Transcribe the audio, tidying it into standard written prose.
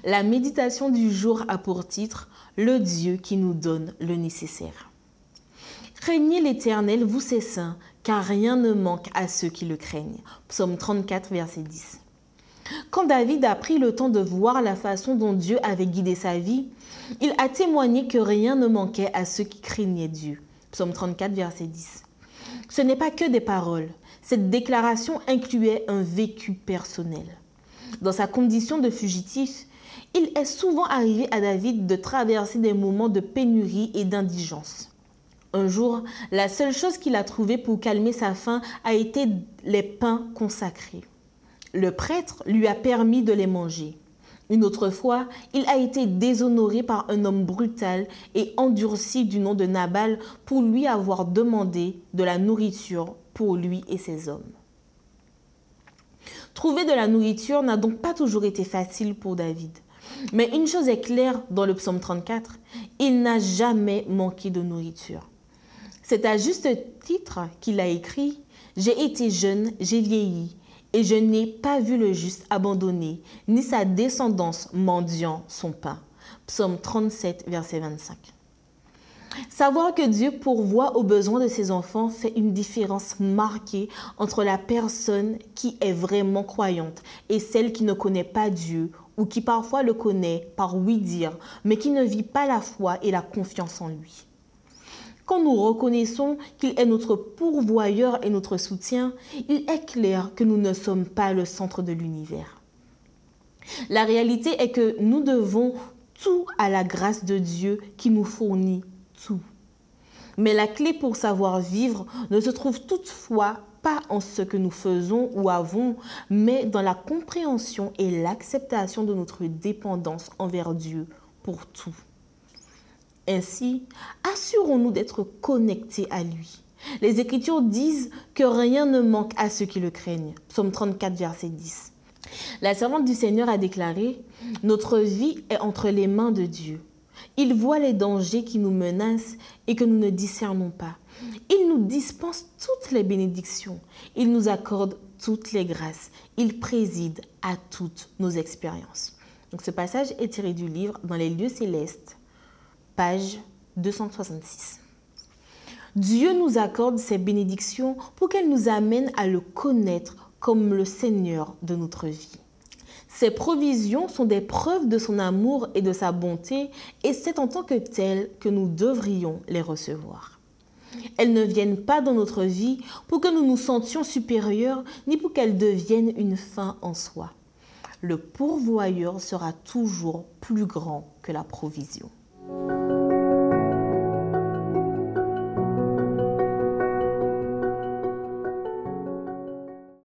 La méditation du jour a pour titre « Le Dieu qui nous donne le nécessaire ». Craignez l'Éternel, vous ses saints, car rien ne manque à ceux qui le craignent. Psaume 34, verset 10. Quand David a pris le temps de voir la façon dont Dieu avait guidé sa vie, il a témoigné que rien ne manquait à ceux qui craignaient Dieu. Psaume 34, verset 10. Ce n'est pas que des paroles. Cette déclaration incluait un vécu personnel. Dans sa condition de fugitif, il est souvent arrivé à David de traverser des moments de pénurie et d'indigence. Un jour, la seule chose qu'il a trouvée pour calmer sa faim a été les pains consacrés. Le prêtre lui a permis de les manger. Une autre fois, il a été déshonoré par un homme brutal et endurci du nom de Nabal pour lui avoir demandé de la nourriture pour lui et ses hommes. Trouver de la nourriture n'a donc pas toujours été facile pour David. Mais une chose est claire dans le psaume 34, il n'a jamais manqué de nourriture. C'est à juste titre qu'il a écrit « J'ai été jeune, j'ai vieilli, et je n'ai pas vu le juste abandonné, ni sa descendance mendiant son pain. » Psaume 37, verset 25. Savoir que Dieu pourvoit aux besoins de ses enfants fait une différence marquée entre la personne qui est vraiment croyante et celle qui ne connaît pas Dieu ou qui parfois le connaît par oui-dire, mais qui ne vit pas la foi et la confiance en lui. Quand nous reconnaissons qu'il est notre pourvoyeur et notre soutien, il est clair que nous ne sommes pas le centre de l'univers. La réalité est que nous devons tout à la grâce de Dieu qui nous fournit tout. Mais la clé pour savoir vivre ne se trouve toutefois pas en ce que nous faisons ou avons, mais dans la compréhension et l'acceptation de notre dépendance envers Dieu pour tout. Ainsi, assurons-nous d'être connectés à lui. Les Écritures disent que rien ne manque à ceux qui le craignent. Psaume 34, verset 10. La servante du Seigneur a déclaré « Notre vie est entre les mains de Dieu. Il voit les dangers qui nous menacent et que nous ne discernons pas. Il nous dispense toutes les bénédictions. Il nous accorde toutes les grâces. Il préside à toutes nos expériences. » Donc, ce passage est tiré du livre « Dans les lieux célestes », page 266. Dieu nous accorde ces bénédictions pour qu'elles nous amènent à le connaître comme le Seigneur de notre vie. Ces provisions sont des preuves de son amour et de sa bonté et c'est en tant que telles que nous devrions les recevoir. Elles ne viennent pas dans notre vie pour que nous nous sentions supérieurs ni pour qu'elles deviennent une fin en soi. Le pourvoyeur sera toujours plus grand que la provision.